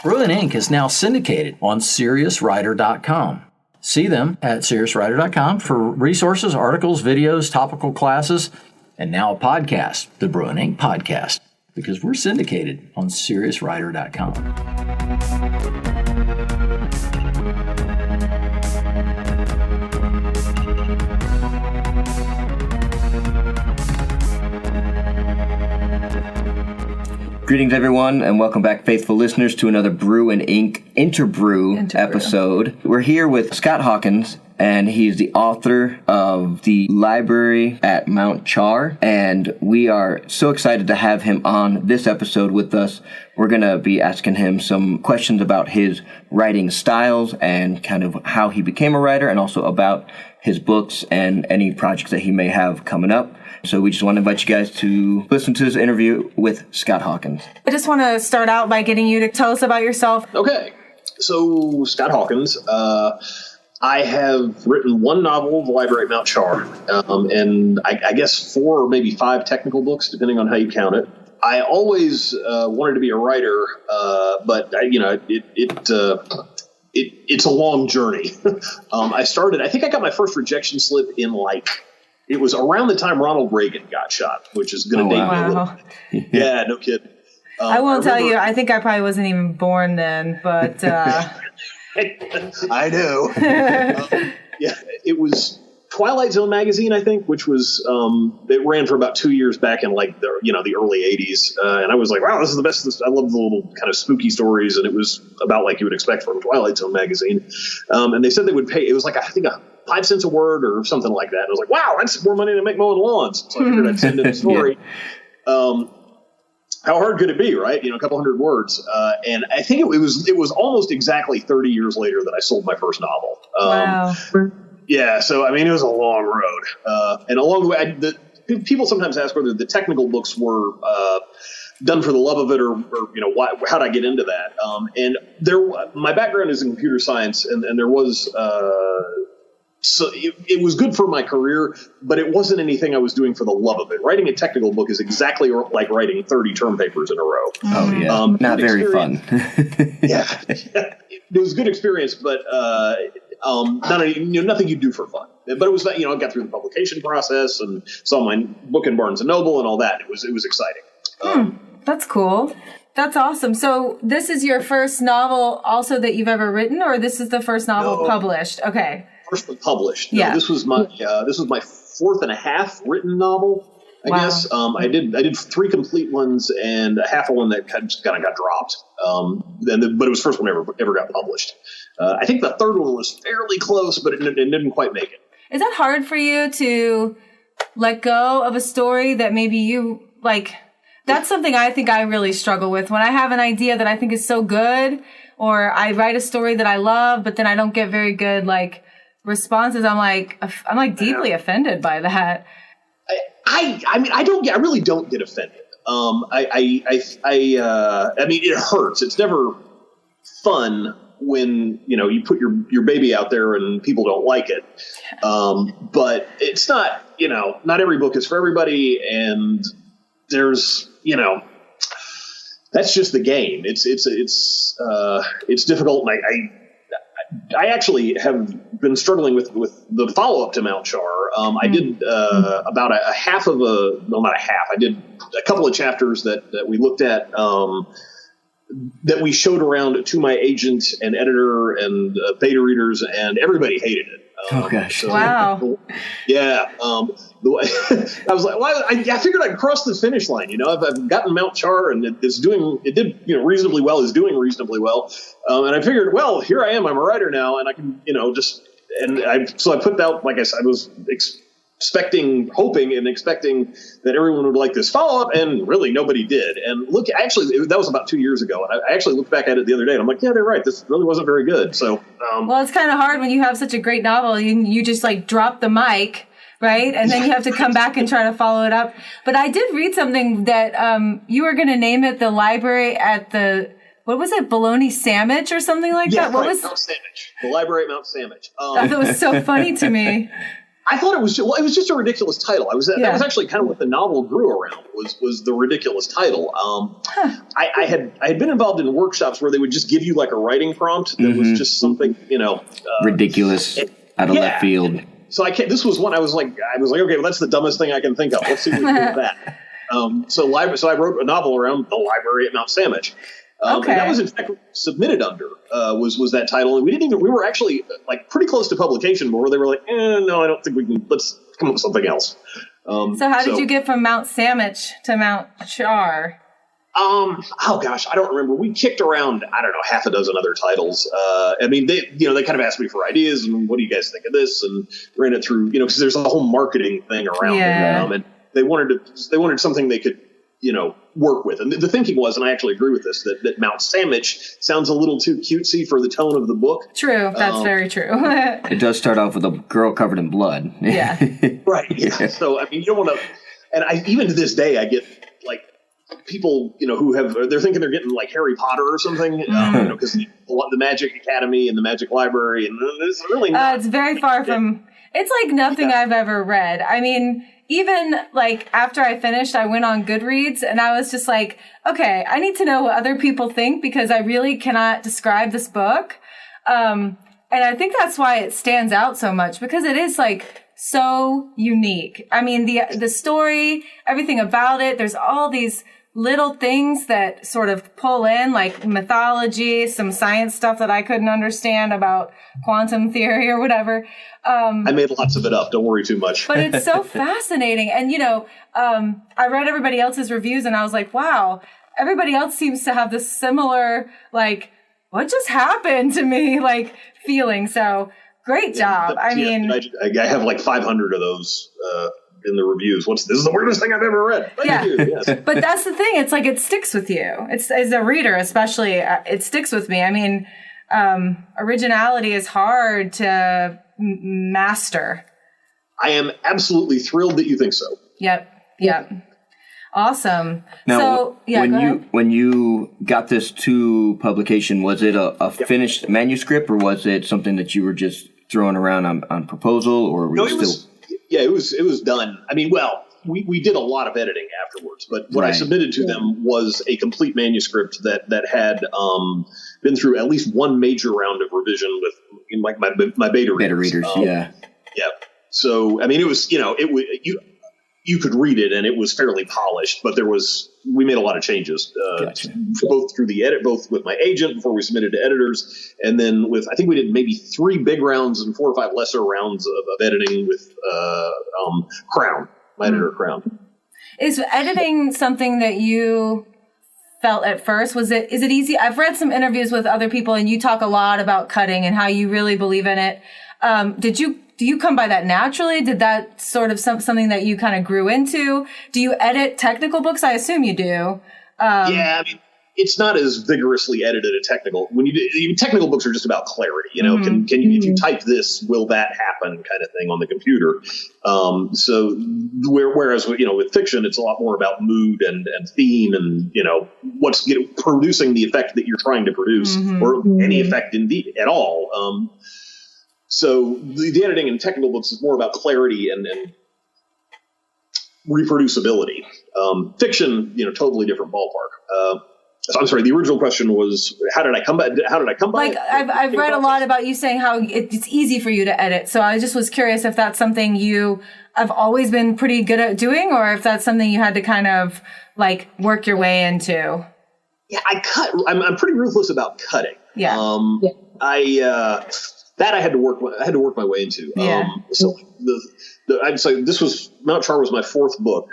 Brew and Ink is now syndicated on SeriousWriter.com. See them at SeriousWriter.com for resources, articles, videos, topical classes, and now a podcast, the Brew and Ink Podcast, because we're syndicated on SeriousWriter.com. Greetings, everyone, and welcome back, faithful listeners, to another Brew and Ink Interbrew episode. We're here with Scott Hawkins, and he's the author of The Library at Mount Char, and we are so excited to have him on this episode with us. We're going to be asking him some questions about his writing styles and kind of how he became a writer, and also about his books and any projects that he may have coming up. So we just want to invite you guys to listen to this interview with Scott Hawkins. I just want to start out by getting you to tell us about yourself. Okay. So, Scott Hawkins. I have written one novel, The Library at Mount Char, and I guess 4 or maybe 5 technical books, depending on how you count it. I always wanted to be a writer, but it's a long journey. I think I got my first rejection slip in it was around the time Ronald Reagan got shot, which is going to date me a little bit. Yeah, no kidding. I won't tell you. I think I probably wasn't even born then, but... I know. Yeah, it was Twilight Zone magazine, I think, which was it ran for about 2 years back in the early 80s, and I was like, wow, this is the best. I love the little kind of spooky stories, and it was about like you would expect from Twilight Zone magazine. And they said they would pay. It was I think 5 cents a word or something like that. And I was like, wow, that's more money to make mowing lawns. So I figured I'd send in a story. Yeah. How hard could it be, right? A couple hundred words. And I think it was almost exactly 30 years later that I sold my first novel. Wow. Yeah, so, it was a long road. And along the way, people sometimes ask whether the technical books were done for the love of it or how'd I get into that? And my background is in computer science, and there was... So it was good for my career, but it wasn't anything I was doing for the love of it. Writing a technical book is exactly like writing 30 term papers in a row. Oh, yeah. Not very fun. Yeah. It was a good experience, but nothing you do for fun. But it was, I got through the publication process and saw my book in Barnes & Noble and all that. It was exciting. That's cool. That's awesome. So this is your first novel also that you've ever written, or this is the first novel published? Okay. First one published. No, this was my 4th and a half written novel, I guess. I did 3 complete ones and a half of one that kind of got dropped. But it was the first one ever got published. I think the third one was fairly close, but it didn't quite make it. Is that hard for you to let go of a story that maybe you like? That's something I think I really struggle with when I have an idea that I think is so good, or I write a story that I love, but then I don't get very good responses. I'm deeply offended by that. I really don't get offended. It hurts. It's never fun when you put your baby out there and people don't like it. But it's not not every book is for everybody, and there's that's just the game. It's difficult. And I actually have been struggling with the follow-up to Mount Char. I did about a half of not a half. I did a couple of chapters that we looked at that we showed around to my agent and editor and beta readers, and everybody hated it. Oh, gosh. So, wow. Yeah. I was like, well, I figured I'd cross the finish line. I've gotten Mount Char, and it did reasonably well, is doing reasonably well. And I figured, well, here I am. I'm a writer now, and I can, so I put out, like I said, I was hoping and expecting that everyone would like this follow-up, and really nobody did. And look, actually, that was about 2 years ago, and I actually looked back at it the other day, and I'm like, yeah, they're right. This really wasn't very good. So, well, it's kind of hard when you have such a great novel. You just drop the mic, right? And then you have to come back and try to follow it up. But I did read something that you were going to name it The Library at the... What was it? Bologna Sandwich or something like that? What was Mount Sandwich? The Library at Mount Sandwich. That was so funny to me. I thought it was just a ridiculous title. That was actually kind of what the novel grew around, was the ridiculous title. I had been involved in workshops where they would just give you like a writing prompt that was just something, ridiculous out of left field. So this was one I was like, okay, well, that's the dumbest thing I can think of. Let's see what we can do with that. So I wrote a novel around the library at Mount Sandwich. And that was in fact submitted under was that title, and we were actually like pretty close to publication before they were like, no, I don't think we can. Let's come up with something else. So how did you get from Mount Sandwich to Mount Char? Oh gosh, I don't remember. We kicked around, I don't know, half a dozen other titles. I mean, they kind of asked me for ideas and what do you guys think of this, and ran it through, because there's a whole marketing thing around it, and they wanted something they could, work with. And the thinking was, and I actually agree with this, that Mount Sandwich sounds a little too cutesy for the tone of the book. True. That's very true. It does start off with a girl covered in blood. Yeah. Right. Yeah. So, I mean, you don't want to, and even to this day, I get like people, they're thinking they're getting like Harry Potter or something, because the Magic Academy and the Magic Library, and it's really not. It's very far from, it's like nothing I've ever read. I mean, even like after I finished, I went on Goodreads and I was just like, okay, I need to know what other people think because I really cannot describe this book. And I think that's why it stands out so much because it is like so unique. I mean, the story, everything about it, there's all these little things that sort of pull in, like mythology, some science stuff that I couldn't understand about quantum theory or whatever. I made lots of it up. Don't worry too much. But it's so fascinating. And, I read everybody else's reviews and I was like, wow, everybody else seems to have this similar, like, what just happened to me, like, feeling. So great job. I mean, I have like 500 of those, in the reviews. This is the weirdest thing I've ever read. Thank you. Yes. But that's the thing. It's like, it sticks with you. It's, as a reader, especially, it sticks with me. I mean, originality is hard to master. I am absolutely thrilled that you think so. Yep. Awesome. Now, so, when you got this to publication, was it a finished manuscript or was it something that you were just throwing around on proposal, or were you still? It was done. I mean, well, we did a lot of editing afterwards, but what I submitted to them was a complete manuscript that had been through at least one major round of revision with like my beta readers. Yeah. So I mean, it was you could read it and it was fairly polished, but we made a lot of changes, both through the edit, both with my agent before we submitted to editors, and then I think we did maybe 3 big rounds and 4 or 5 lesser rounds of editing with Crown, my editor Crown. Is editing something that you felt at first? Is it easy? I've read some interviews with other people and you talk a lot about cutting and how you really believe in it. Do you come by that naturally? Did that sort of something that you kind of grew into? Do you edit technical books? I assume you do. Yeah, I mean, it's not as vigorously edited a technical. Technical books are just about clarity. Can you, if you type this, will that happen, kind of thing on the computer. Whereas with fiction, it's a lot more about mood and theme and what's producing the effect that you're trying to produce, or any effect indeed at all. So the editing in technical books is more about clarity and reproducibility. Fiction, totally different ballpark. I'm sorry. The original question was, how did I come by? Like I've read a lot about you saying how it's easy for you to edit. So I just was curious if that's something you have always been pretty good at doing, or if that's something you had to kind of like work your way into. Yeah, I'm pretty ruthless about cutting. Yeah. That I had to work my way into. Yeah. So I'd say Mount Char was my 4th book.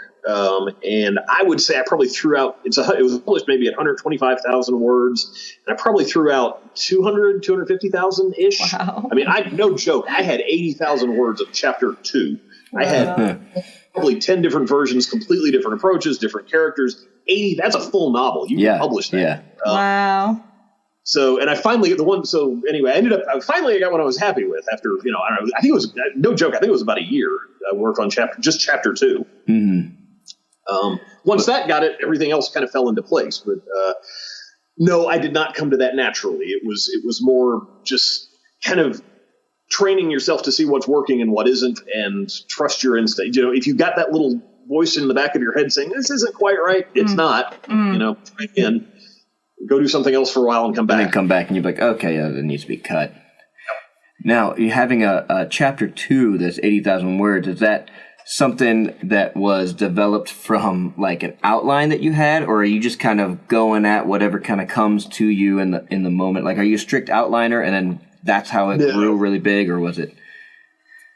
And I would say I probably threw out, it was published maybe at 125,000 words. And I probably threw out 250,000 ish. Wow. I mean, no joke. I had 80,000 words of chapter 2. I had probably 10 different versions, completely different approaches, different characters. 80, that's a full novel. You can publish that. Yeah. Wow. So, and I finally get the one. So anyway, I finally got what I was happy with after, I don't know, I think it was, no joke, I think it was about a year. I worked on just chapter 2. Mm-hmm. Once that got it, everything else kind of fell into place. But no, I did not come to that naturally. It was more just kind of training yourself to see what's working and what isn't, and trust your instinct. If you've got that little voice in the back of your head saying this isn't quite right, it's not. Try again. Go do something else for a while and come back. And then come back and you're like, okay, it needs to be cut. Now, you're having a chapter 2 that's 80,000 words. Is that something that was developed from like an outline that you had, or are you just kind of going at whatever kind of comes to you in the moment? Like, are you a strict outliner and then that's how it grew really big, or was it?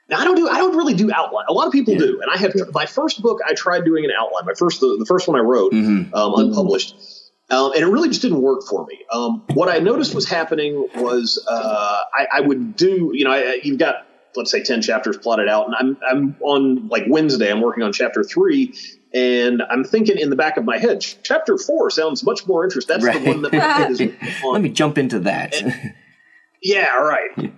Now, I don't really do outline. A lot of people do, and I have my first book. I tried doing an outline. The first one I wrote, unpublished, and it really just didn't work for me. What I noticed was happening was I would do. You've got, let's say, 10 chapters plotted out, and I'm on like Wednesday. I'm working on chapter 3, and I'm thinking in the back of my head, chapter 4 sounds much more interesting. That's the one that my head is on. Let me jump into that. Yeah, right.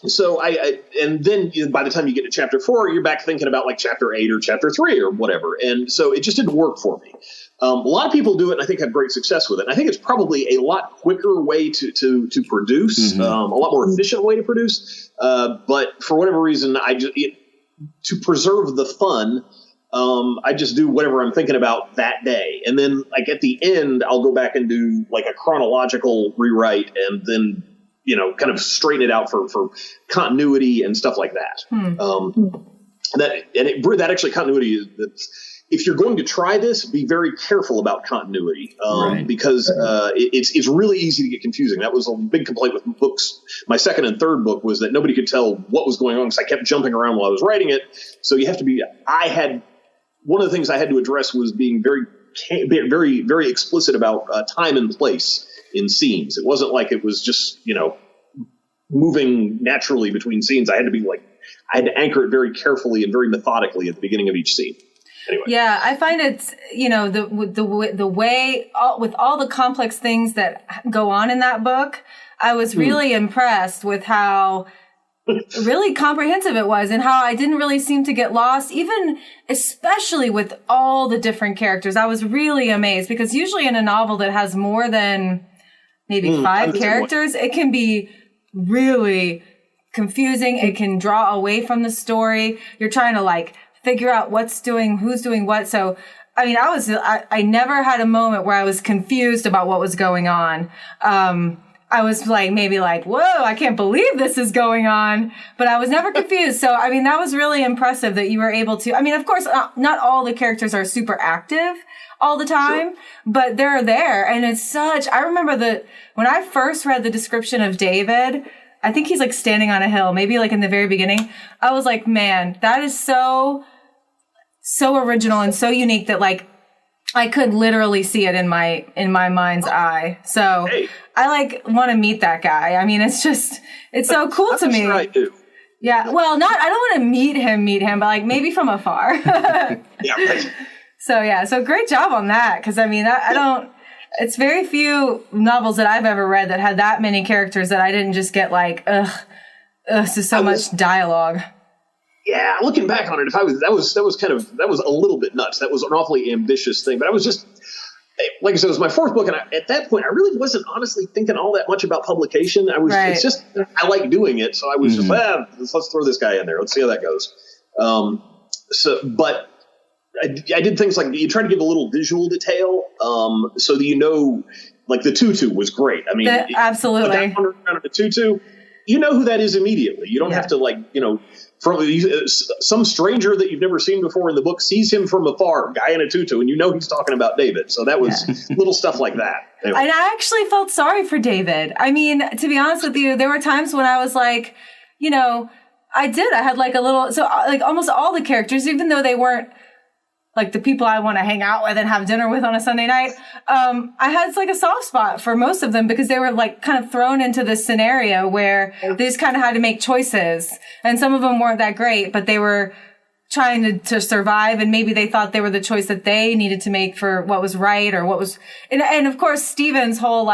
So and then by the time you get to chapter 4, you're back thinking about like chapter 8 or chapter 3 or whatever. And so it just didn't work for me. A lot of people do it, and I think have great success with it. And I think it's probably a lot quicker way to produce, a lot more efficient way to produce. But for whatever reason, to preserve the fun, I just do whatever I'm thinking about that day. And then like at the end, I'll go back and do like a chronological rewrite, and then kind of straighten it out for continuity and stuff like that. That actually continuity is if you're going to try this, be very careful about continuity, because it's really easy to get confusing. That was a big complaint with books. My second and third book was that nobody could tell what was going on because I kept jumping around while I was writing it. So you have to be. One of the things I had to address was being very, very, very explicit about time and place in scenes. It wasn't like it was just, moving naturally between scenes. I had to anchor it very carefully and very methodically at the beginning of each scene. Anyway. Yeah, I find it's, the way, with all the complex things that go on in that book, I was really impressed with how really comprehensive it was and how I didn't really seem to get lost, even especially with all the different characters. I was really amazed because usually in a novel that has more than maybe 5 characters, it can be really confusing. It can draw away from the story. You're trying to like figure out who's doing what. So, I mean, I never had a moment where I was confused about what was going on. I was maybe whoa, I can't believe this is going on, but I was never confused. So, I mean, that was really impressive that you were able to, of course, not all the characters are super active all the time, but they're there. And it's I remember when I first read the description of David, I think he's standing on a hill, maybe in the very beginning. I was like, man, that is so original and so unique that I could literally see it in my mind's eye. So I want to meet that guy. I mean, it's so cool to me. Sure I do. Yeah. Well, I don't want to meet him, but maybe from afar. Yeah. Right. So great job on that. Cause it's very few novels that I've ever read that had that many characters that I didn't just get this is so much dialogue. Yeah, looking back on it, that was a little bit nuts. That was an awfully ambitious thing, but I was just, like I said, it was my 4th book, and at that point, I really wasn't honestly thinking all that much about publication. It's just I like doing it, so I was just let's throw this guy in there. Let's see how that goes. But I did things like you try to give a little visual detail, so that the tutu was great. I mean, absolutely. That around the tutu, you know who that is immediately. You don't have to from some stranger that you've never seen before in the book sees him from afar, guy in a tutu, and he's talking about David. So that was little stuff like that. Anyway. And I actually felt sorry for David. I mean, to be honest with you, there were times when I was I had a little, so almost all the characters, even though they weren't the people I want to hang out with and have dinner with on a Sunday night, I had a soft spot for most of them because they were kind of thrown into this scenario where they just kind of had to make choices. And some of them weren't that great, but they were trying to survive, and maybe they thought they were the choice that they needed to make for what was right or what was, and of course, Stephen's whole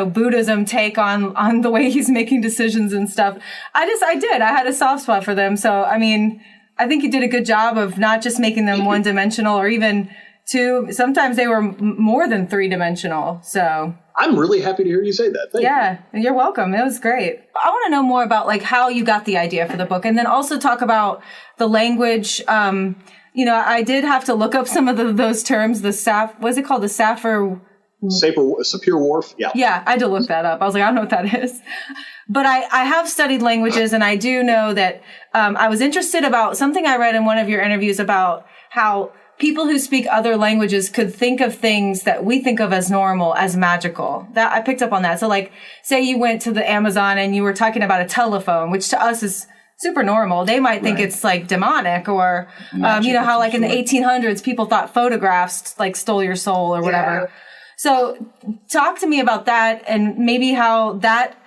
Buddhism take on the way he's making decisions and stuff. I had a soft spot for them. So, I mean, I think you did a good job of not just making them one-dimensional or even sometimes they were more than 3-dimensional. So I'm really happy to hear you say that. Thank you. You're welcome. It was great. I want to know more about like how you got the idea for the book, and then also talk about the language. I did have to look up some of those terms. What's it called? The Sapir Whorf. Yeah. Yeah, I had to look that up. I was like, I don't know what that is. But I have studied languages, and I do know that I was interested about something I read in one of your interviews about how people who speak other languages could think of things that we think of as normal as magical. That I picked up on that. So like, say you went to the Amazon and you were talking about a telephone, which to us is super normal. They might think it's like demonic, or how like in the 1800s people thought photographs like stole your soul or whatever. Yeah. So talk to me about that, and maybe how that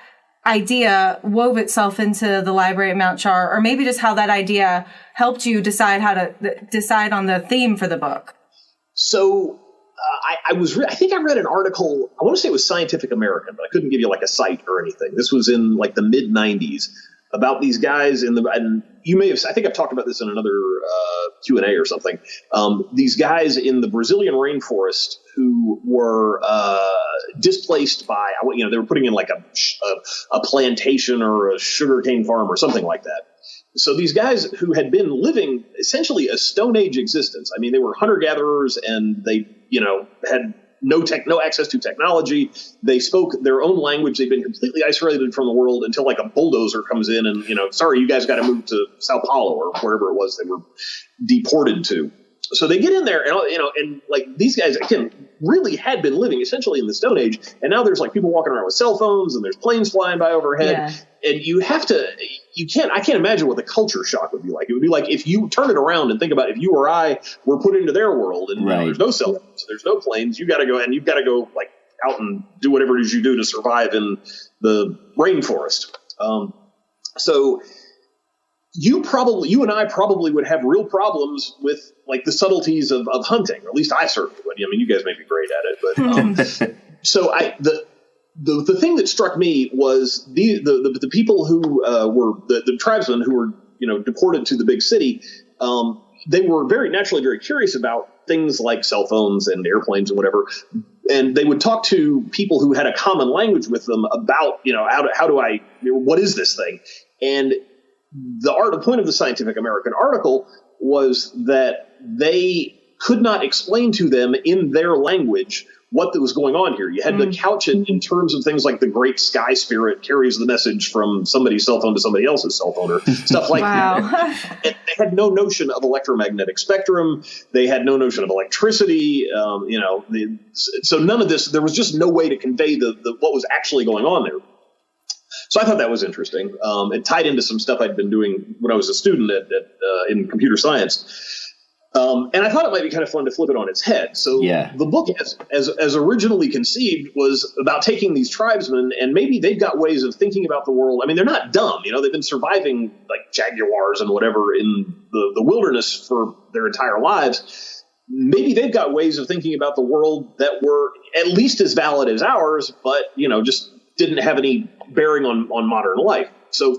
idea wove itself into the library at Mount Char, or maybe just how that idea helped you decide how to decide on the theme for the book. So I think I read an article, I want to say it was Scientific American, but I couldn't give you like a site or anything. This was in like the mid 90s, about these guys and you may have, I think I've talked about this in another Q&A or something. These guys in the Brazilian rainforest who were displaced by, they were putting in like a plantation or a sugarcane farm or something like that. So these guys who had been living essentially a Stone Age existence. I mean, they were hunter-gatherers, and they, had no access to technology. They spoke their own language. They'd been completely isolated from the world until like a bulldozer comes in and, sorry, you guys got to move to Sao Paulo or wherever it was they were deported to. So they get in there and, and like these guys, again, really had been living essentially in the Stone Age. And now there's like people walking around with cell phones, and there's planes flying by overhead. Yeah. And I can't imagine what the culture shock would be like. It would be like if you turn it around and think about if you or I were put into their world, and there's no cell phones, there's no planes, you've got to go like out and do whatever it is you do to survive in the rainforest. So you and I probably would have real problems with like the subtleties of hunting, or at least I certainly would. I mean, you guys may be great at it, but so the thing that struck me was the people who were the tribesmen who were deported to the big city. They were very curious about things like cell phones and airplanes and whatever, and they would talk to people who had a common language with them about what is this thing. And the point of the Scientific American article was that they could not explain to them in their language what was going on here. You had to couch it in terms of things like the great sky spirit carries the message from somebody's cell phone to somebody else's cell phone, or stuff like that. And they had no notion of electromagnetic spectrum. They had no notion of electricity. So none of this, there was just no way to convey what was actually going on there. So I thought that was interesting. It tied into some stuff I'd been doing when I was a student in computer science. And I thought it might be kind of fun to flip it on its head. So the book, as originally conceived, was about taking these tribesmen, and maybe they've got ways of thinking about the world. I mean, they're not dumb. They've been surviving like jaguars and whatever in the wilderness for their entire lives. Maybe they've got ways of thinking about the world that were at least as valid as ours, but, just didn't have any bearing on modern life. So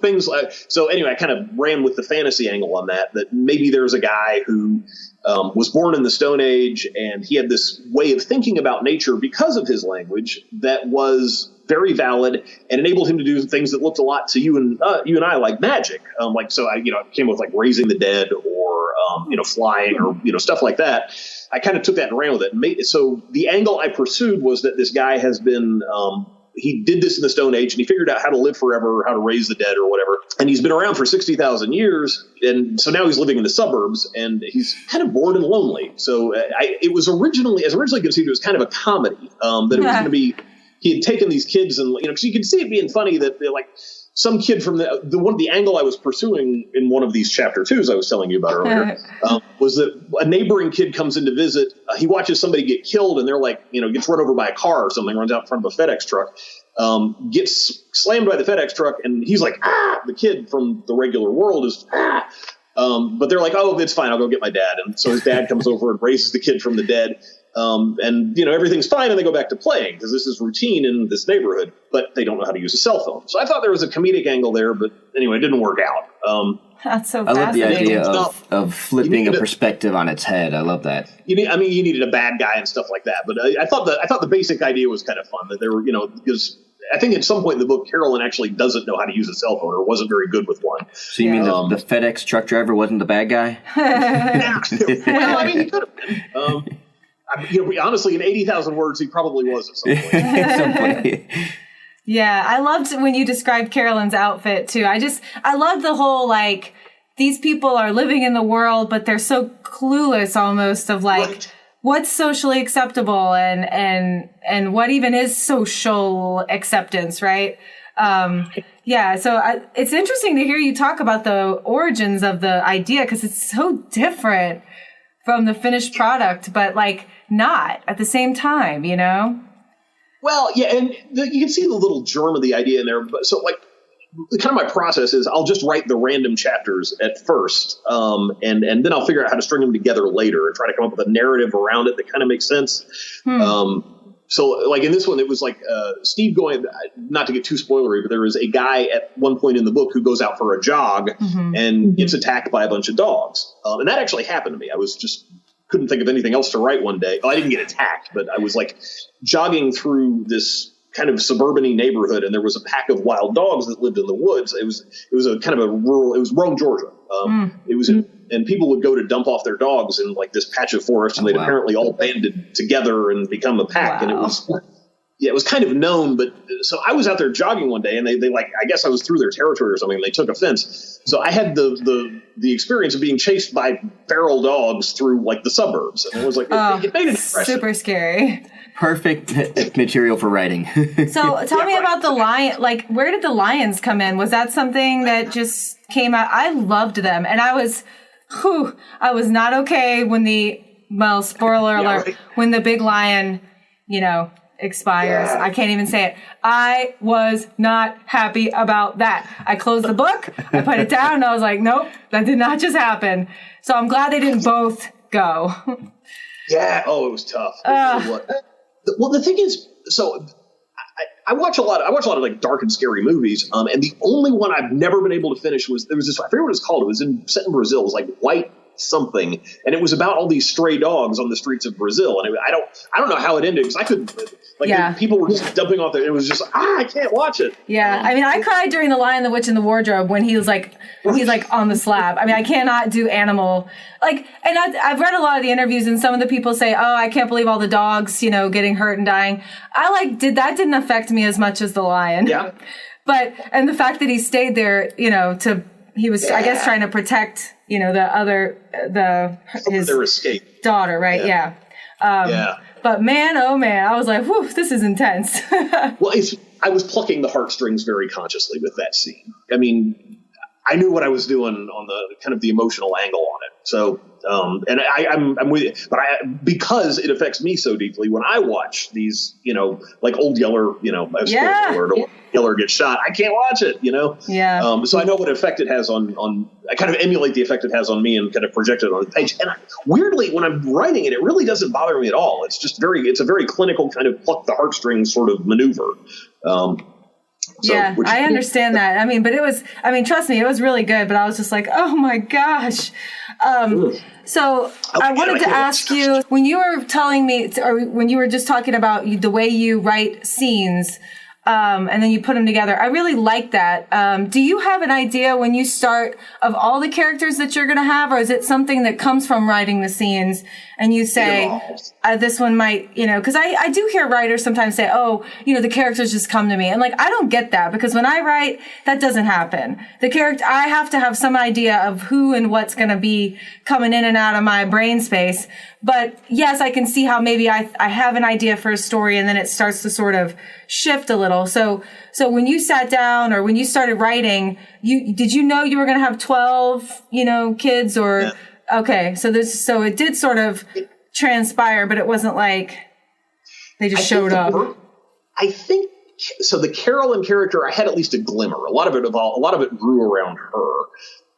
anyway, I kind of ran with the fantasy angle on that maybe there's a guy who was born in the Stone Age, and he had this way of thinking about nature because of his language that was very valid and enabled him to do things that looked a lot to you and I like magic. So I came with like raising the dead or flying or stuff like that. I kind of took that and ran with it. So the angle I pursued was that this guy has been he did this in the Stone Age, and he figured out how to live forever, how to raise the dead or whatever. And he's been around for 60,000 years. And so now he's living in the suburbs, and he's kind of bored and lonely. So it was originally conceived, it was kind of a comedy, that it was going to be, he had taken these kids and, because you could see it being funny that like some kid from the angle I was pursuing in one of these chapter 2s I was telling you about earlier, was that a neighboring kid comes in to visit. He watches somebody get killed, and they're like, gets run over by a car or something, runs out in front of a FedEx truck, gets slammed by the FedEx truck, and he's like, ah! The kid from the regular world is, ah! But they're like, oh, it's fine, I'll go get my dad. And so his dad comes over and raises the kid from the dead. And, everything's fine and they go back to playing because this is routine in this neighborhood, but they don't know how to use a cell phone. So I thought there was a comedic angle there, but anyway, it didn't work out. That's so I love the fascinating. idea of flipping a perspective on its head. I love that. You needed a bad guy and stuff like that. But I thought the basic idea was kind of fun that there were, because I think at some point in the book, Carolyn actually doesn't know how to use a cell phone or wasn't very good with one. So you mean the FedEx truck driver wasn't the bad guy? Well, I mean, he could have been. Honestly, in 80,000 words, he probably was at some point. Yeah, I loved when you described Carolyn's outfit too. I love the whole these people are living in the world, but they're so clueless almost of Right. what's socially acceptable and what even is social acceptance, right? So it's interesting to hear you talk about the origins of the idea because it's so different from the finished product, but not at the same time, Well, yeah, and you can see the little germ of the idea in there. But so, kind of my process is I'll just write the random chapters at first, and then I'll figure out how to string them together later and try to come up with a narrative around it that kind of makes sense. So, in this one, it was Steve going, not to get too spoilery, but there was a guy at one point in the book who goes out for a jog and gets attacked by a bunch of dogs. And that actually happened to me. I was just couldn't think of anything else to write one day. Well, I didn't get attacked, but I was jogging through this kind of suburban-y neighborhood, and there was a pack of wild dogs that lived in the woods. It was a kind of a rural. It was Rome, Georgia. It was, and people would go to dump off their dogs in this patch of forest, and they'd apparently all banded together and become a pack. Wow. And it was kind of known. But so I was out there jogging one day, and they I guess I was through their territory or something. And they took offense. So I had the experience of being chased by feral dogs through the suburbs, and it was it made an impression. Super scary. Perfect material for writing. So tell me about the lion. Where did the lions come in? Was that something that just came out? I loved them, and I was not okay when spoiler alert, right. when the big lion, expires. Yeah. I can't even say it. I was not happy about that. I closed the book, I put it down, and I was like, nope, that did not just happen. So I'm glad they didn't both go. Yeah. Oh, it was tough. It really was. Well, the thing is, so I watch a lot of dark and scary movies, and the only one I've never been able to finish was there was this. I forget what it's called. It was set in Brazil. It was White something, and it was about all these stray dogs on the streets of Brazil. And I don't know how it ended because I couldn't. People were just dumping off there. It was just I can't watch it. Yeah, I mean, I cried during The Lion, the Witch, and the Wardrobe when he's on the slab. I mean, I cannot do animal and I've read a lot of the interviews, and some of the people say, "Oh, I can't believe all the dogs, getting hurt and dying." I that didn't affect me as much as the lion. Yeah, and the fact that he stayed there, he was I guess trying to protect his their escape daughter, right? Yeah. But man, oh man, I was like, whew, this is intense. Well, I was plucking the heartstrings very consciously with that scene. I mean, I knew what I was doing on the kind of the emotional angle on it. So, and I'm with you, but because it affects me so deeply when I watch these, Old Yeller, Old Yeller gets shot, I can't watch it, Yeah. So I know what effect it has on. I kind of emulate the effect it has on me and kind of project it on the page. And weirdly, when I'm writing it, it really doesn't bother me at all. It's just it's a very clinical kind of pluck the heartstrings sort of maneuver. I understand that. I mean, but trust me, it was really good, but I was just like, oh my gosh. So I wanted to ask you, when you were telling me, or when you were just talking about the way you write scenes, and then you put them together, I really like that. Do you have an idea when you start of all the characters that you're going to have, or is it something that comes from writing the scenes and you say, this one might, because I do hear writers sometimes say, oh, the characters just come to me. And I don't get that, because when I write, that doesn't happen. I have to have some idea of who and what's going to be coming in and out of my brain space. But yes, I can see how maybe I have an idea for a story and then it starts to sort of shift a little. So when you sat down or when you started writing, did you know you were going to have 12, kids or? Yeah. Okay. So it did sort of transpire, but it wasn't like they just showed up. I think so. The Carolyn character, I had at least a glimmer. A lot of it grew around her.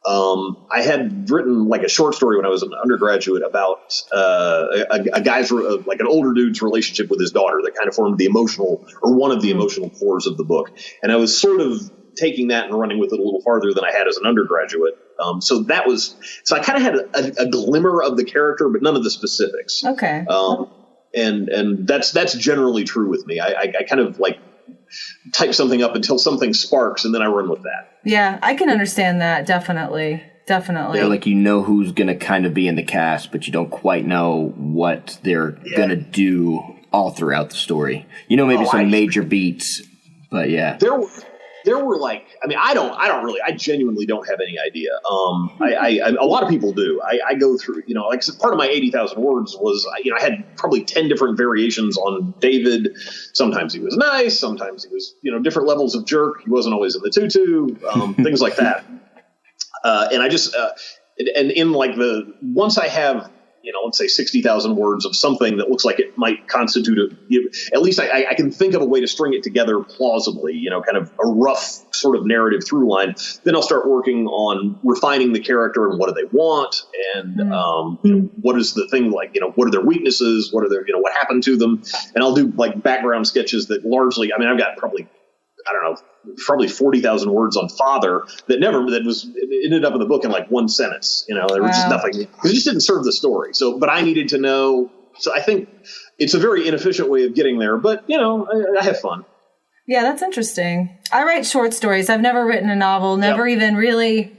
I had written like a short story when I was an undergraduate about a guy's like an older dude's relationship with his daughter that kind of formed the emotional or one of the emotional cores of the book. And I was sort of taking that and running with it a little farther than I had as an undergraduate. So I kind of had a glimmer of the character, but none of the specifics. Okay. And that's generally true with me. I kind of like type something up until something sparks, and then I run with that. Yeah, I can understand that. Definitely. Yeah, like who's going to kind of be in the cast, but you don't quite know what they're going to do all throughout the story. Maybe some major beats, but yeah. There were I genuinely don't have any idea. A lot of people do. I go through, like part of my 80,000 words was, I had probably 10 different variations on David. Sometimes he was nice. Sometimes he was, different levels of jerk. He wasn't always in the tutu, things like that. And I just, and in like once I have, let's say 60,000 words of something that looks like it might constitute at least I can think of a way to string it together plausibly, kind of a rough sort of narrative through line. Then I'll start working on refining the character and what do they want, and what is the thing like, what are their weaknesses, what are their, what happened to them, and I'll do like background sketches that largely, I've got probably 40,000 words on Father that ended up in the book in like one sentence. There was just nothing. It just didn't serve the story. So, but I needed to know. So I think it's a very inefficient way of getting there. But I have fun. Yeah, that's interesting. I write short stories. I've never written a novel. Never even really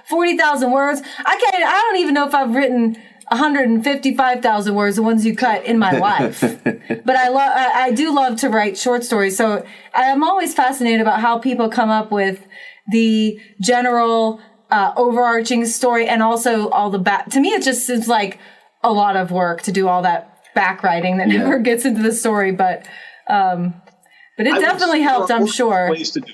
40,000 words. I don't even know if I've written 155,000 words, the ones you cut in my life. But I do love to write short stories. So I'm always fascinated about how people come up with the general overarching story and also all the back. To me, it just seems like a lot of work to do all that back writing that never gets into the story. But it definitely helped, I'm sure. Ways to do.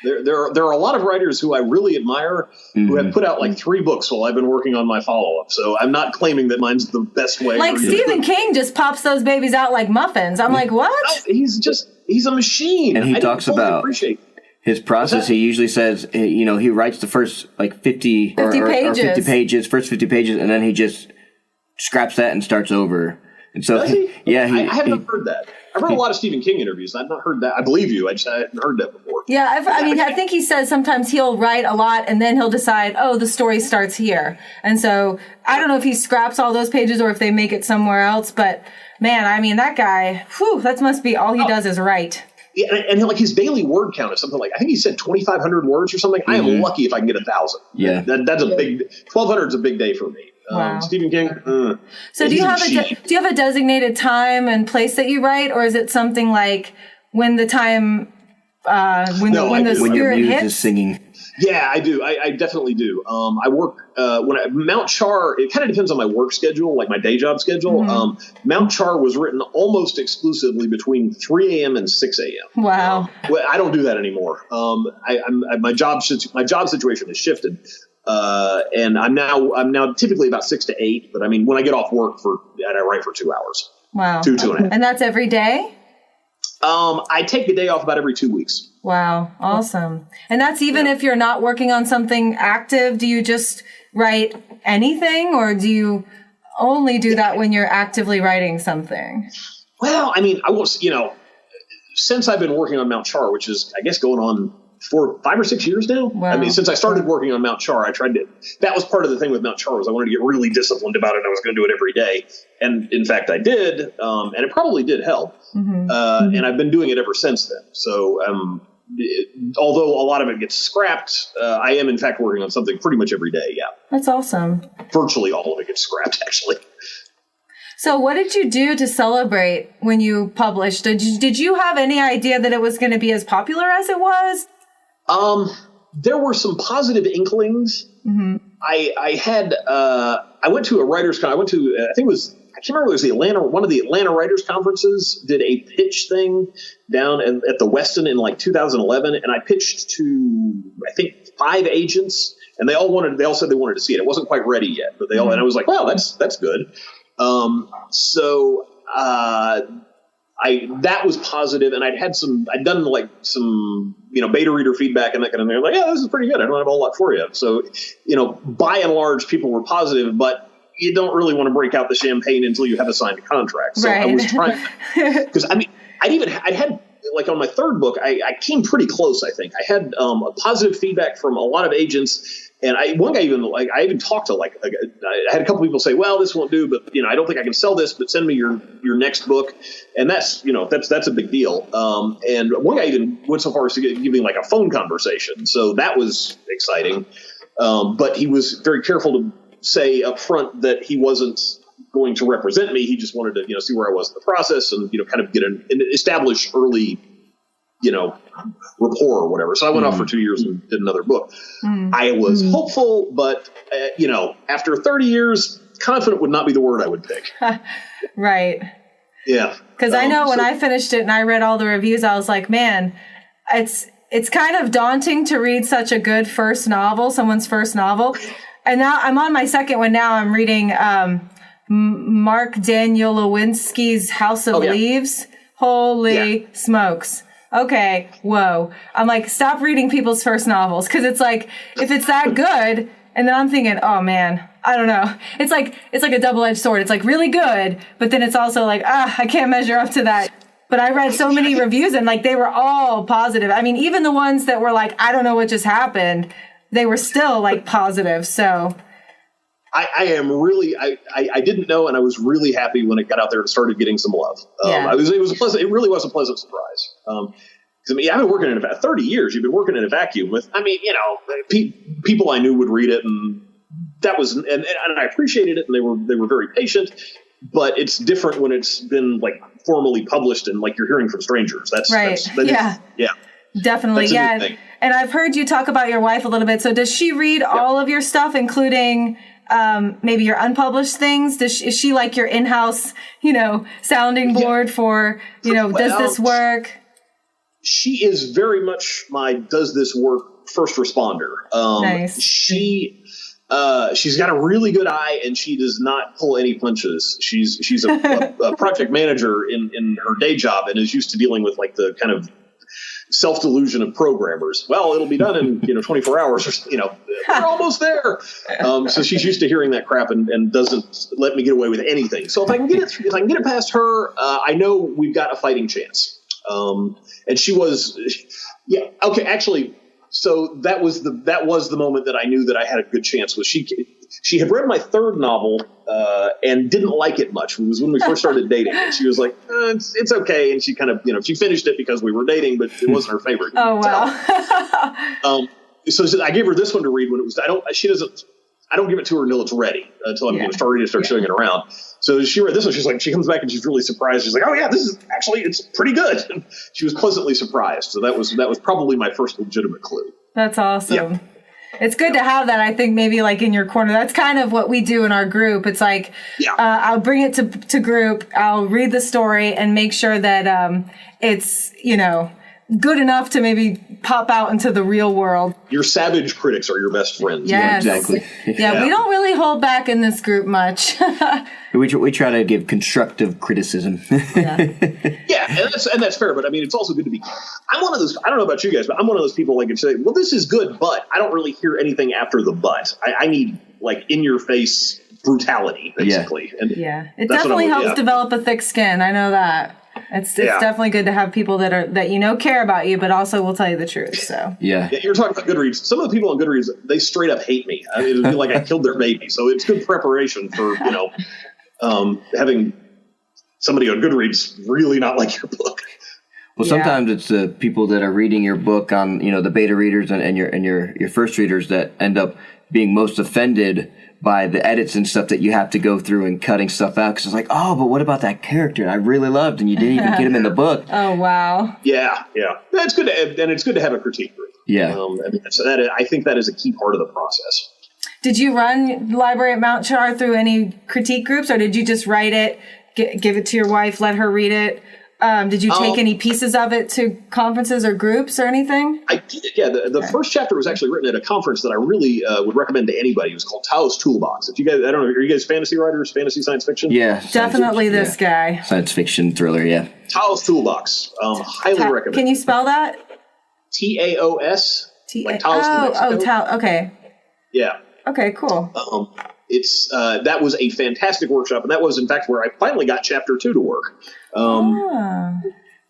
There are a lot of writers who I really admire who have put out like 3 books while I've been working on my follow-up. So I'm not claiming that mine's the best way. Like Stephen King just pops those babies out like muffins. I'm like, what? He's a machine. And he talks about his process. He usually says, he writes the first like 50 pages, first 50 pages, and then he just scraps that and starts over. And so, I haven't heard that. I've heard a lot of Stephen King interviews. I've not heard that. I believe you. I hadn't heard that before. Yeah, I think he says sometimes he'll write a lot and then he'll decide, the story starts here. And so I don't know if he scraps all those pages or if they make it somewhere else. But man, that guy, that must be all he does is write. Yeah, and like his daily word count is something like, I think he said 2,500 words or something. I am lucky if I can get 1,000. Yeah, that's a big. 1,200 is a big day for me. Wow. Stephen King. So do you have a designated time and place that you write, or is it something like when the time when the spirit hits? Is singing. Yeah, I do. I definitely do. I work Mount Char. It kind of depends on my work schedule, like my day job schedule. Mount Char was written almost exclusively between 3 a.m. and 6 a.m. Wow. Well, I don't do that anymore. My job situation has shifted. And I'm now typically about 6 to 8, but when I get off work I write for 2 hours. Wow. 2.5. And that's every day? I take a day off about every 2 weeks. Wow. Awesome. And that's even if you're not working on something active. Do you just write anything, or do you only do that when you're actively writing something? Well, I was, since I've been working on Mount Char, which is, I guess, going on for 5 or 6 years now. Wow. Since I started working on Mount Char, that was part of the thing with Mount Char was I wanted to get really disciplined about it. I was going to do it every day. And in fact, I did. And it probably did help. And I've been doing it ever since then. So, although a lot of it gets scrapped, I am in fact working on something pretty much every day. Yeah. That's awesome. Virtually all of it gets scrapped, actually. So what did you do to celebrate when you published? Did you have any idea that it was going to be as popular as it was? There were some positive inklings. I went to a writers' con. I can't remember, it was one of the Atlanta Writers Conferences did a pitch thing down at the Westin in like 2011. And I pitched to, I think, 5 agents, and they all said they wanted to see it. It wasn't quite ready yet, but and I was like, well, that's good. So that was positive, and I'd done like some, beta reader feedback and that kind of thing. I'm like, yeah, this is pretty good. I don't have a whole lot for you. So, by and large, people were positive, but you don't really want to break out the champagne until you have a signed contract. So right. I was trying, because I had like on my third book, I came pretty close. I think I had a positive feedback from a lot of agents. And one guy I even talked to I had a couple people say, well, this won't do, but I don't think I can sell this, but send me your next book. And that's a big deal. And one guy even went so far as to giving like a phone conversation. So that was exciting. But he was very careful to say up front that he wasn't going to represent me. He just wanted to, see where I was in the process and, kind of get an established early, rapport or whatever. So I went off for 2 years and did another book. I was hopeful, but, after 30 years, confident would not be the word I would pick. Right. Yeah. Because I know when I finished it and I read all the reviews, I was like, man, it's kind of daunting to read such a good someone's first novel. And now I'm on my second one now. I'm reading Mark Danielowski's House of Leaves. Holy smokes. Okay, whoa. I'm like, stop reading people's first novels. Because it's like, if it's that good, and then I'm thinking, oh man, I don't know. It's like a double-edged sword. It's like really good, but then it's also like, I can't measure up to that. But I read so many reviews and like they were all positive. I mean, even the ones that were like, I don't know what just happened, they were still like positive. So I am really, I didn't know, and I was really happy when it got out there and started getting some love. It really was a pleasant surprise. I've been working in about 30 years. You've been working in a vacuum with, people I knew would read it, and that was, and I appreciated it, and they were very patient. But it's different when it's been like formally published and like you're hearing from strangers. That's right. Definitely. That's And I've heard you talk about your wife a little bit. So does she read all of your stuff, including maybe your unpublished things? Is she like your in-house, sounding board for, does this work? She is very much my does this work first responder. Nice. She's got a really good eye, and she does not pull any punches. She's a project manager in her day job and is used to dealing with like the kind of self-delusion of programmers. Well, it'll be done in 24 hours, or we're almost there. So she's used to hearing that crap and doesn't let me get away with anything. So if I can get it past her, I know we've got a fighting chance. And she was, okay, actually. So that was the moment that I knew that I had a good chance. Was she had read my third novel and didn't like it much. It was when we first started dating, and she was like, "It's okay." And she kind of she finished it because we were dating, but it wasn't her favorite. Oh wow! So I gave her this one to read when it was. I don't give it to her until it's ready. Until I'm going to start reading it, start showing it around. So she read this one. She's like, she comes back and she's really surprised. She's like, oh yeah, this is actually, it's pretty good. And she was pleasantly surprised. So that was probably my first legitimate clue. That's awesome. Yeah. It's good to have that, I think, maybe like in your corner. That's kind of what we do in our group. It's like, I'll bring it to group. I'll read the story and make sure that it's, good enough to maybe pop out into the real world. Your savage critics are your best friends. Yes. Yeah, exactly. Yeah, we don't really hold back in this group much. We try to give constructive criticism. And that's fair. But I mean, it's also good to be. I'm one of those. I don't know about you guys, but I'm one of those people like can say, "Well, this is good," but I don't really hear anything after the but. I need like in your face brutality, basically. Yeah. And it definitely helps develop a thick skin. I know that. It's definitely good to have people that care about you, but also will tell you the truth. So yeah, you're talking about Goodreads. Some of the people on Goodreads, they straight up hate me. I mean, it'd be like I killed their baby. So it's good preparation for having somebody on Goodreads really not like your book. Well, sometimes it's the people that are reading your book on the beta readers and your first readers that end up being most offended by the edits and stuff that you have to go through and cutting stuff out, because it's like, oh, but what about that character I really loved and you didn't even get him in the book? Oh wow. Yeah. That's good, and it's good to have a critique group. Yeah. I think that is a key part of the process. Did you run the library at Mount Char through any critique groups, or did you just write it, give it to your wife, let her read it? Did you take any pieces of it to conferences or groups or anything? I did. Yeah, the first chapter was actually written at a conference that I really would recommend to anybody. It was called Tao's Toolbox. If you guys, I don't know, are you guys fantasy writers, fantasy science fiction? Yeah. Definitely this guy. Science fiction thriller, yeah. Tao's Toolbox. Highly recommend. Can you spell that? TAOS. Like Tao. Okay. Yeah. Okay, cool. It's that was a fantastic workshop, and that was in fact where I finally got chapter 2 to work.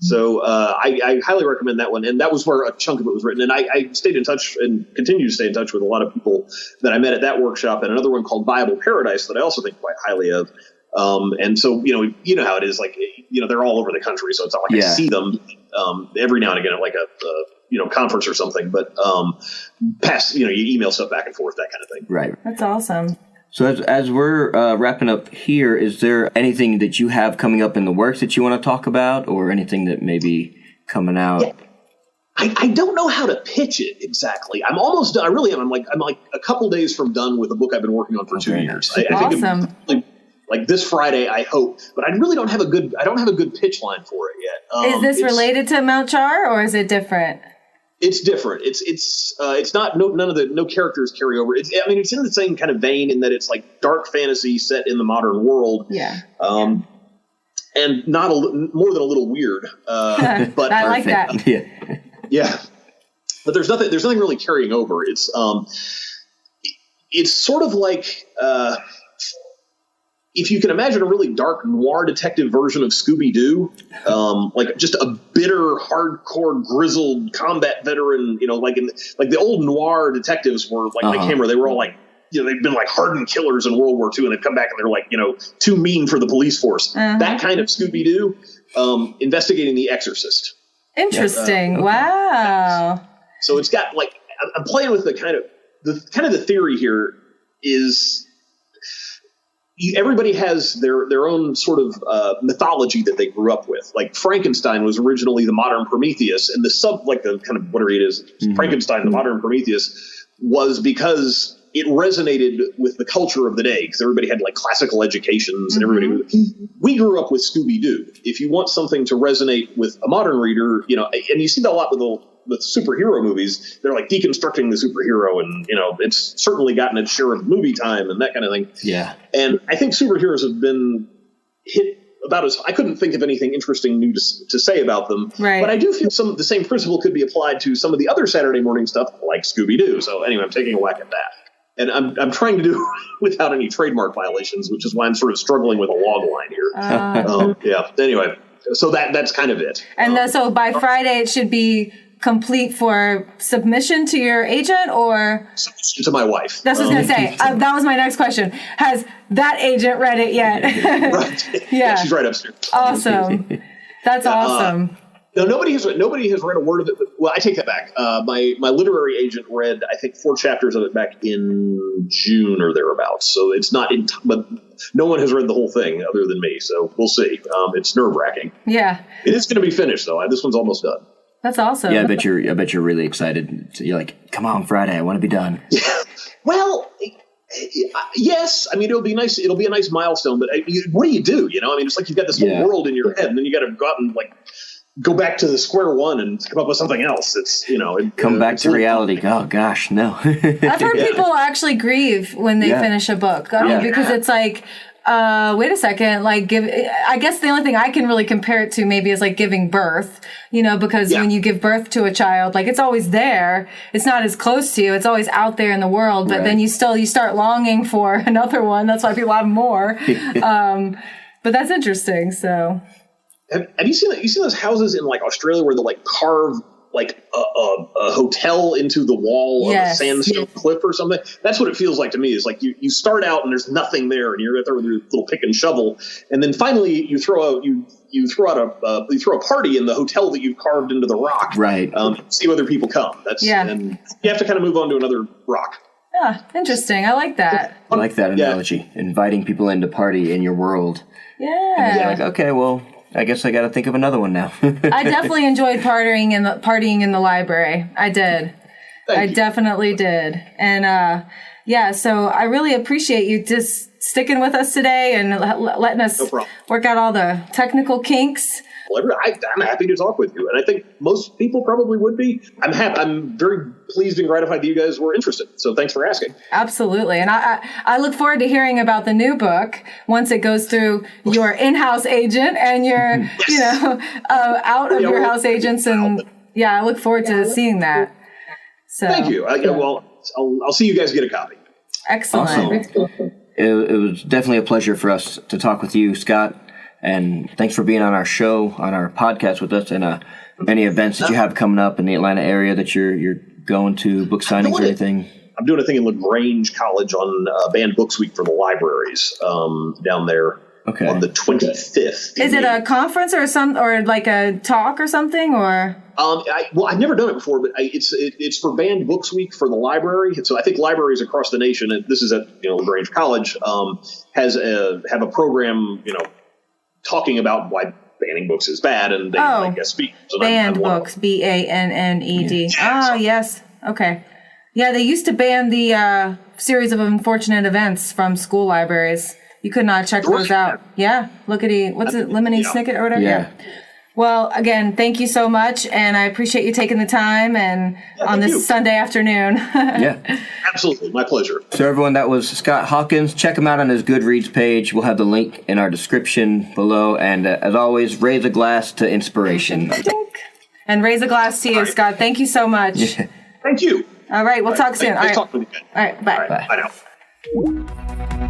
So I highly recommend that one, and that was where a chunk of it was written. And I stayed in touch and continue to stay in touch with a lot of people that I met at that workshop, and another one called Viable Paradise that I also think quite highly of. And so you know how it is, like they're all over the country, so it's not like I see them every now and again at like a conference or something, but you email stuff back and forth, that kind of thing. Right. That's awesome. So as we're wrapping up here, is there anything that you have coming up in the works that you want to talk about, or anything that may be coming out? Yeah. I don't know how to pitch it exactly. I'm almost done. I really am. I'm like a couple days from done with a book I've been working on for 2 years. I awesome. think like this Friday, I hope, but I really don't have a good pitch line for it yet. Is this related to Mount Char, or is it different? It's different. It's not none of the no characters carry over. It's in the same kind of vein in that it's like dark fantasy set in the modern world. Yeah. And not more than a little weird. But I like that. Yeah. Yeah. But there's nothing really carrying over. It's sort of like if you can imagine a really dark noir detective version of Scooby-Doo, like just a bitter, hardcore, grizzled combat veteran, like the old noir detectives were like Nick Hammer. They were all like, they've been like hardened killers in World War II, and they've come back and they're like, too mean for the police force. That kind of Scooby-Doo, investigating The Exorcist. Interesting. Wow. So it's got like, I'm playing with the theory here is, everybody has their own sort of mythology that they grew up with. Like Frankenstein was originally the modern Prometheus, and the kind of whatever it is, Frankenstein, the modern Prometheus, was because it resonated with the culture of the day, because everybody had like classical educations and everybody. We grew up with Scooby-Doo. If you want something to resonate with a modern reader, and you see that a lot with superhero movies, they're like deconstructing the superhero, and it's certainly gotten its share of movie time and that kind of thing. Yeah. And I think superheroes have been hit about as I couldn't think of anything interesting new to say about them. Right. But I do feel the same principle could be applied to some of the other Saturday morning stuff like Scooby-Doo. So anyway, I'm taking a whack at that. And I'm trying to do without any trademark violations, which is why I'm sort of struggling with a log line here. Yeah. Anyway, so that's kind of it. And so by Friday, it should be complete for submission to your agent, or submission to my wife. That's what I was going to say. That was my next question. Has that agent read it yet? Right. Yeah, she's right upstairs. Awesome. That's awesome. No, nobody has read a word of it. Well, I take that back. My literary agent read, I think, 4 chapters of it back in June or thereabouts. So it's not but no one has read the whole thing other than me. So we'll see. It's nerve-wracking. Yeah. It is going to be finished though. This one's almost done. That's awesome. Yeah, I bet you're really excited. You're like, come on, Friday, I want to be done. Well, yes. I mean, it'll be nice. It'll be a nice milestone. But what do you do? It's like you've got this whole world in your head, and then you got to go out and like go back to the square one and come up with something else. It's come back to reality. Oh gosh, no. I've heard people actually grieve when they finish a book. Because it's like, wait a second, like I guess the only thing I can really compare it to maybe is like giving birth, because when you give birth to a child, like it's always there. It's not as close to you. It's always out there in the world, but then you start longing for another one. That's why people have more. But that's interesting. So have you seen that? You seen those houses in like Australia where they like carve like a hotel into the wall of a sandstone cliff or something? That's what it feels like to me. It's like you start out and there's nothing there, and you're out there with your little pick and shovel, and then finally you throw a party in the hotel that you've carved into the rock, right? See whether people come. And you have to kind of move on to another rock. Yeah, interesting. I like that. I like that analogy. Inviting people in to party in your world. Yeah. And you're like, okay, well, I guess I got to think of another one now. I definitely enjoyed partying in the library. I did. I definitely did. And so I really appreciate you just sticking with us today and letting us work out all the technical kinks. I'm happy to talk with you, and I think most people probably would be. I'm very pleased and gratified that you guys were interested. So thanks for asking. Absolutely, and I look forward to hearing about the new book once it goes through your in-house agent and your out of your house agents, and I look forward to seeing that. So thank you. I'll see you guys get a copy. Excellent. Awesome. It was definitely a pleasure for us to talk with you, Scott. And thanks for being on our show, on our podcast with us, and any events that you have coming up in the Atlanta area that you're going to, book signings or anything. I'm doing a thing in LaGrange College on Banned Books Week for the libraries down there on the 25th. Is it a conference or like a talk or something, or? I've never done it before, but it's for Banned Books Week for the library. So I think libraries across the nation, and this is at LaGrange College, have a program talking about why banning books is bad, and they guest speak. So banned books, BANNED. Yes. Okay. Yeah, they used to ban the series of unfortunate events from school libraries. You could not check those out. Yeah. What's it, Lemony Snicket or whatever? Yeah. Well, again, thank you so much, and I appreciate you taking the time and on this Sunday afternoon. Yeah. Absolutely. My pleasure. So everyone, that was Scott Hawkins. Check him out on his Goodreads page. We'll have the link in our description below. And as always, raise a glass to inspiration. And raise a glass to you, Scott. Thank you so much. Yeah. Thank you. All right. We'll talk soon. All right. Talk with you. All right. Bye. Bye now.